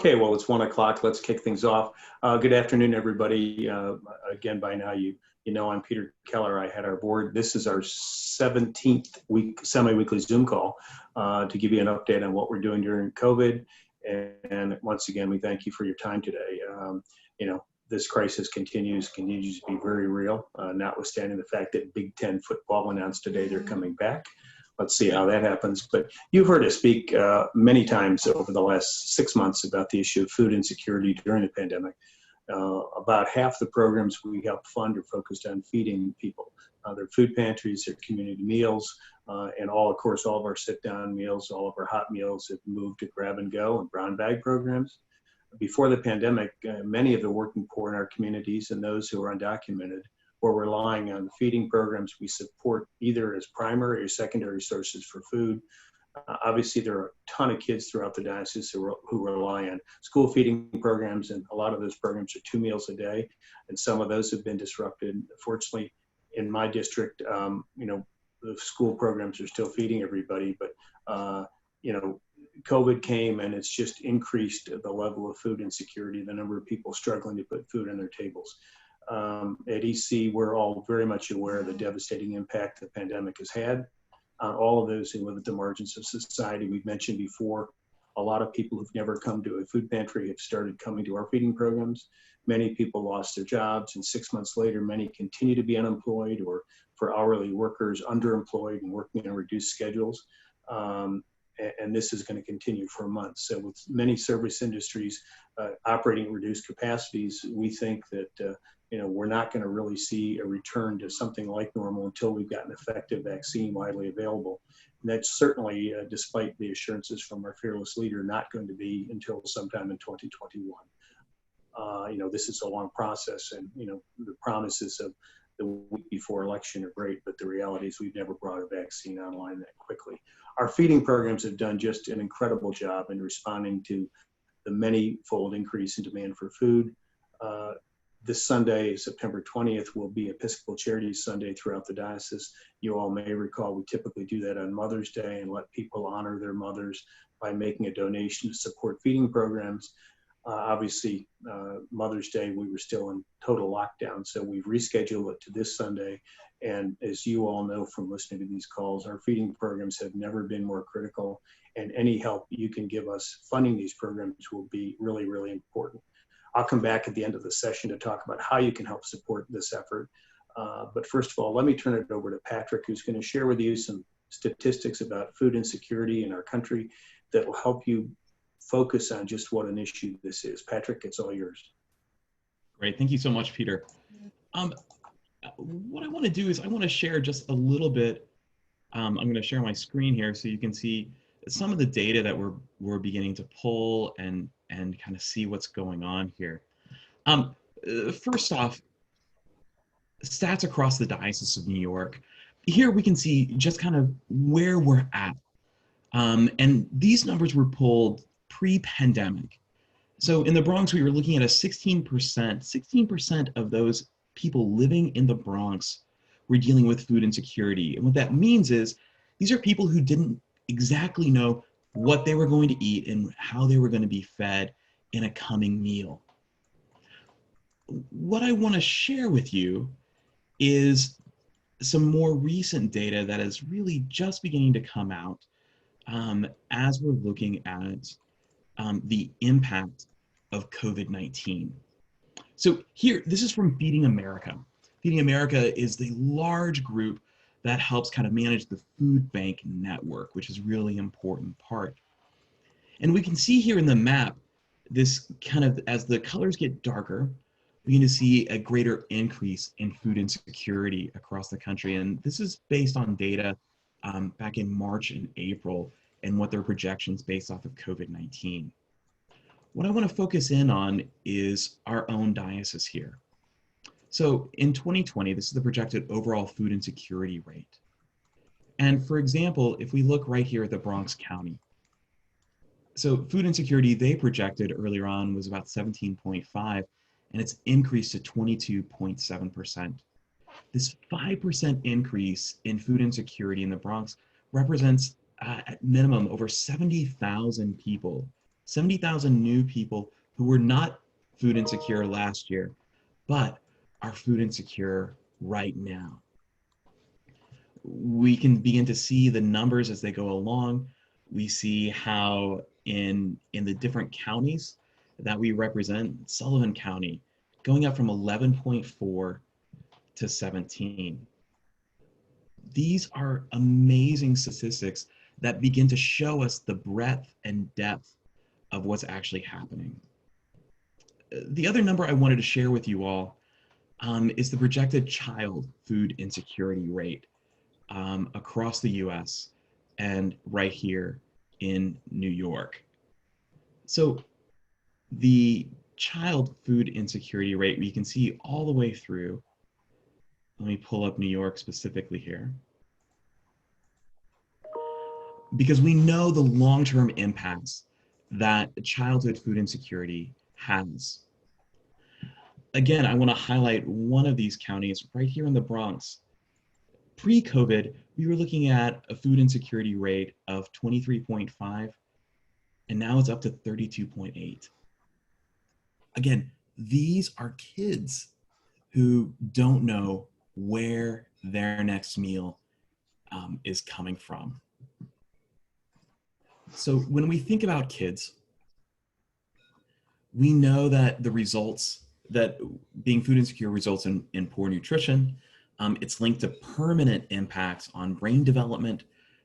Okay, well, it's 1 o'clock. Let's kick things off. Good afternoon, everybody. Again, by now, you know I'm Peter Keller. I had our board. This is our 17th week semi-weekly Zoom call to give you an update on what we're doing during COVID. And once again, we thank you for your time today. This crisis continues to be very real, notwithstanding the fact that Big Ten football announced today they're coming back. Let's see how that happens. But you've heard us speak many times over the last 6 months about the issue of food insecurity during the pandemic. About half the programs we help fund are focused on feeding people. Their food pantries, their community meals, and of course, all of our sit-down meals, all of our hot meals have moved to grab-and-go and brown bag programs. Before the pandemic, many of the working poor in our communities and those who are undocumented were relying on the feeding programs we support either as primary or secondary sources for food. Obviously, there are a ton of kids throughout the diocese who rely on school feeding programs, and a lot of those programs are 2 meals a day, and some of those have been disrupted. Fortunately, in my district, the school programs are still feeding everybody, but COVID came and it's just increased the level of food insecurity, the number of people struggling to put food on their tables. At EC, we're all very much aware of the devastating impact the pandemic has had on all of those who live at the margins of society. We've mentioned before, a lot of people who've never come to a food pantry have started coming to our feeding programs. Many people lost their jobs, and 6 months later, many continue to be unemployed, or for hourly workers, underemployed and working on reduced schedules. And this is going to continue for months. So with many service industries operating at reduced capacities, we think that we're not going to really see a return to something like normal until we've got an effective vaccine widely available. And that's certainly, despite the assurances from our fearless leader, not going to be until sometime in 2021. This is a long process, and the promises of the week before election are great, but the reality is we've never brought a vaccine online that quickly. Our feeding programs have done just an incredible job in responding to the many-fold increase in demand for food. This Sunday, September 20th, will be Episcopal Charities Sunday throughout the diocese. You all may recall we typically do that on Mother's Day and let people honor their mothers by making a donation to support feeding programs. Obviously, Mother's Day, we were still in total lockdown, so we've rescheduled it to this Sunday. And as you all know from listening to these calls, our feeding programs have never been more critical, and any help you can give us funding these programs will be really, really important. I'll come back at the end of the session to talk about how you can help support this effort. But first of all, let me turn it over to Patrick, who's going to share with you some statistics about food insecurity in our country that will help you focus on just what an issue this is. Patrick, it's all yours. Great. Thank you so much, Peter. What I want to do is I want to share just a little bit. I'm going to share my screen here so you can see some of the data that we're beginning to pull and kind of see what's going on here. First off, stats across the Diocese of New York. Here we can see just kind of where we're at. And these numbers were pulled pre-pandemic. So in the Bronx, we were looking at a 16% of those people living in the Bronx were dealing with food insecurity. And what that means is these are people who didn't exactly know what they were going to eat and how they were going to be fed in a coming meal. What I want to share with you is some more recent data that is really just beginning to come out as we're looking at the impact of COVID-19. So here, this is from Feeding America. Feeding America is the large group that helps kind of manage the food bank network, which is really important part. And we can see here in the map, this kind of, as the colors get darker, we're going to see a greater increase in food insecurity across the country. And this is based on data back in March and April and what their projections based off of COVID-19. What I want to focus in on is our own diocese here. So in 2020, this is the projected overall food insecurity rate. And for example, if we look right here at the Bronx County, so food insecurity, they projected earlier on was about 17.5, and it's increased to 22.7%. This 5% increase in food insecurity in the Bronx represents at minimum over 70,000 people 70,000 new people who were not food insecure last year, but are food insecure right now. We can begin to see the numbers as they go along. We see how in the different counties that we represent, Sullivan County going up from 11.4 to 17. These are amazing statistics that begin to show us the breadth and depth of what's actually happening. The other number I wanted to share with you all is the projected child food insecurity rate across the US and right here in New York. So the child food insecurity rate, we can see all the way through. Let me pull up New York specifically here. Because we know the long-term impacts that childhood food insecurity has. Again, I want to highlight one of these counties right here in the Bronx. Pre-COVID, we were looking at a food insecurity rate of 23.5, and now it's up to 32.8. Again, these are kids who don't know where their next meal is coming from. So when we think about kids, we know that the results that being food insecure results in poor nutrition. It's linked to permanent impacts on brain development,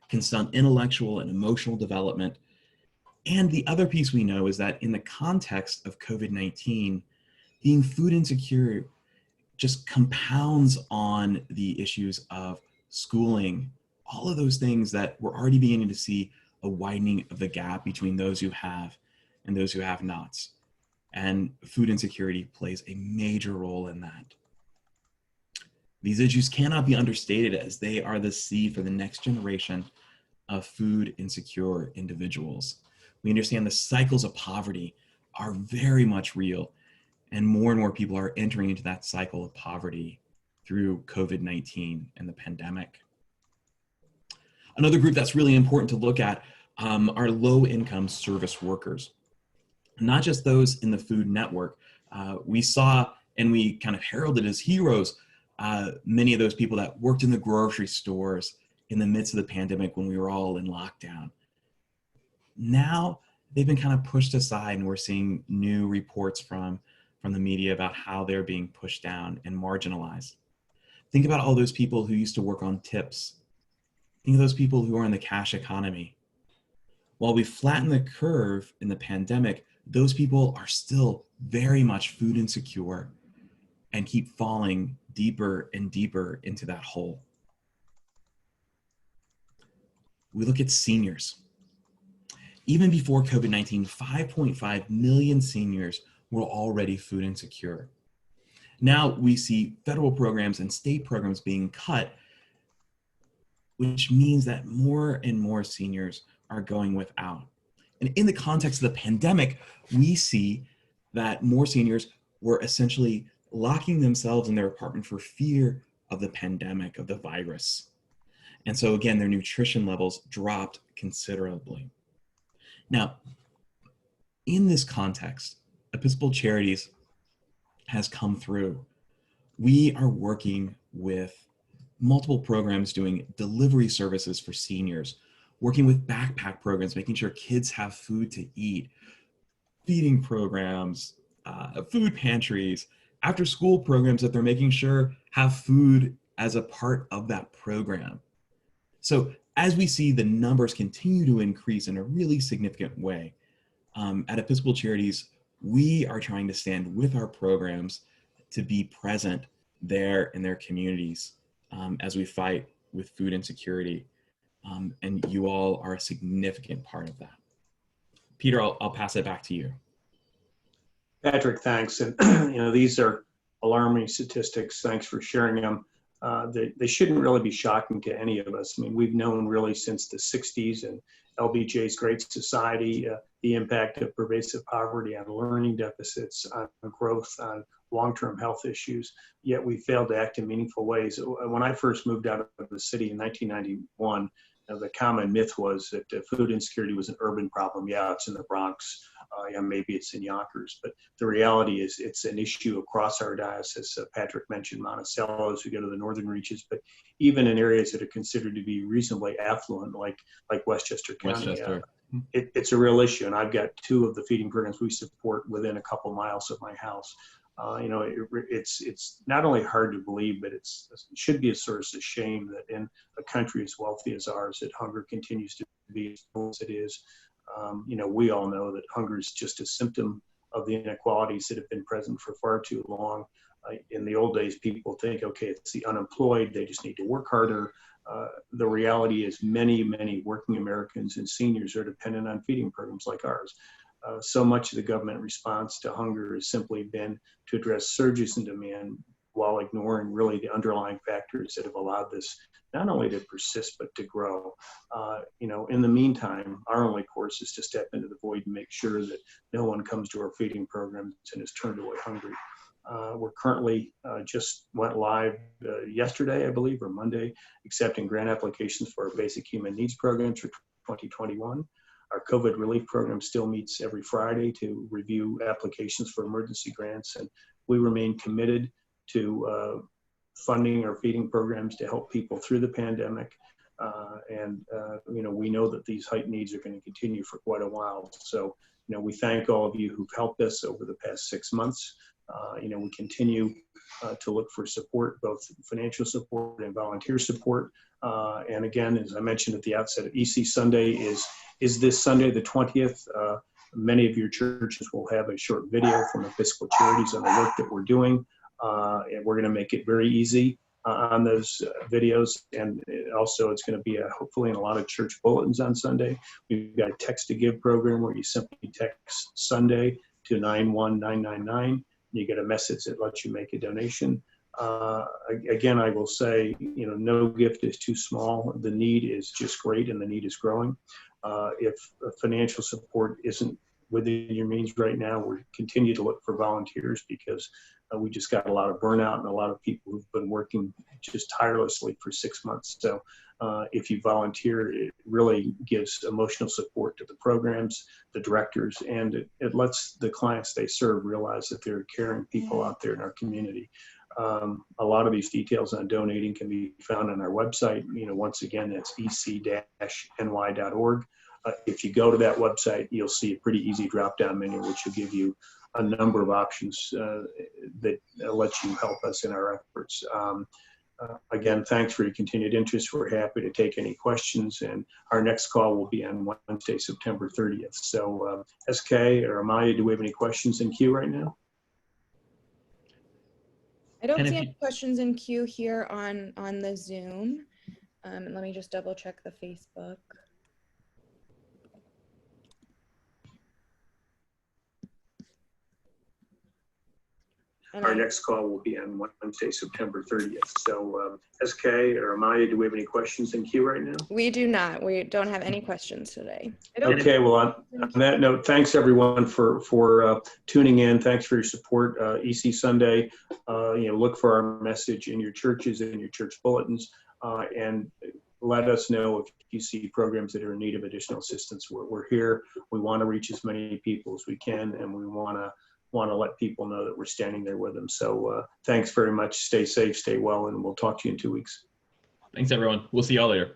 can stunt intellectual and emotional development. And the other piece we know is that in the context of COVID-19, being food insecure just compounds on the issues of schooling, all of those things that we're already beginning to see a widening of the gap between those who have and those who have nots. And food insecurity plays a major role in that. These issues cannot be understated as they are the seed for the next generation of food insecure individuals. We understand the cycles of poverty are very much real, and more people are entering into that cycle of poverty through COVID-19 and the pandemic. Another group that's really important to look at are low-income service workers. Not just those in the food network. We saw, and we kind of heralded as heroes, many of those people that worked in the grocery stores in the midst of the pandemic when we were all in lockdown. Now they've been kind of pushed aside, and we're seeing new reports from the media about how they're being pushed down and marginalized. Think about all those people who used to work on tips. Think of those people who are in the cash economy. While we flatten the curve in the pandemic, those people are still very much food insecure and keep falling deeper and deeper into that hole. We look at seniors. Even before COVID-19, 5.5 million seniors were already food insecure. Now we see federal programs and state programs being cut, which means that more and more seniors are going without. And in the context of the pandemic, we see that more seniors were essentially locking themselves in their apartment for fear of the pandemic, of the virus. And so again, their nutrition levels dropped considerably. Now, in this context, Episcopal Charities has come through. We are working with multiple programs doing delivery services for seniors, working with backpack programs, making sure kids have food to eat, feeding programs, food pantries, after school programs that they're making sure have food as a part of that program. So as we see the numbers continue to increase in a really significant way, at Episcopal Charities, we are trying to stand with our programs to be present there in their communities as we fight with food insecurity. And you all are a significant part of that. Peter, I'll pass it back to you. Patrick, thanks. And these are alarming statistics. Thanks for sharing them. They shouldn't really be shocking to any of us. I mean, we've known really since the 60s and LBJ's Great Society, the impact of pervasive poverty on learning deficits, on growth, on long-term health issues, yet we failed to act in meaningful ways. When I first moved out of the city in 1991, the common myth was that food insecurity was an urban problem. Yeah, it's in the Bronx. Maybe it's in Yonkers, but the reality is it's an issue across our diocese. Patrick mentioned Monticello as we go to the northern reaches, but even in areas that are considered to be reasonably affluent, like Westchester County, it's a real issue. And I've got 2 of the feeding programs we support within a couple miles of my house. It's not only hard to believe, but it should be a source of shame that in a country as wealthy as ours, that hunger continues to be as it is. We all know that hunger is just a symptom of the inequalities that have been present for far too long. In the old days, people think, okay, it's the unemployed, they just need to work harder. The reality is many working Americans and seniors are dependent on feeding programs like ours. So much of the government response to hunger has simply been to address surges in demand while ignoring really the underlying factors that have allowed this not only to persist, but to grow. In the meantime, our only course is to step into the void and make sure that no one comes to our feeding programs and is turned away hungry. We're currently just went live yesterday, I believe, or Monday, accepting grant applications for our basic human needs programs for 2021. Our COVID relief program still meets every Friday to review applications for emergency grants, and we remain committed to funding our feeding programs to help people through the pandemic. We know that these heightened needs are going to continue for quite a while. So, we thank all of you who've helped us over the past 6 months. We continue to look for support, both financial support and volunteer support. And again, as I mentioned at the outset, EC Sunday is this Sunday, the 20th. Many of your churches will have a short video from Episcopal Charities on the work that we're doing. And we're going to make it very easy on those videos. And also it's going to be hopefully in a lot of church bulletins on Sunday. We've got a text to give program where you simply text Sunday to 91999. You get a message that lets you make a donation. Again, I will say, no gift is too small. The need is just great, and the need is growing. If financial support isn't within your means right now, we continue to look for volunteers because we just got a lot of burnout and a lot of people who've been working just tirelessly for 6 months. So if you volunteer, it really gives emotional support to the programs, the directors, and it lets the clients they serve realize that there are caring people out there in our community. A lot of these details on donating can be found on our website. Once again, that's ec-ny.org. If you go to that website, you'll see a pretty easy drop-down menu, which will give you a number of options that let you help us in our efforts. Again, thanks for your continued interest. We're happy to take any questions, and our next call will be on Wednesday, September 30th. So SK or Amaya, do we have any questions in queue right now? I don't see any questions in queue here on the Zoom. Let me just double check the Facebook. Our next call will be on Wednesday, September 30th. So SK or Amaya, do we have any questions in queue right now? We do not. We don't have any questions today. Okay, well, on that note, thanks everyone for tuning in. Thanks for your support. EC Sunday, look for our message in your churches and in your church bulletins, and let us know if you see programs that are in need of additional assistance. We're here. We want to reach as many people as we can, and we want to let people know that we're standing there with them. So thanks very much. Stay safe, stay well, and we'll talk to you in 2 weeks. Thanks, everyone. We'll see y'all later.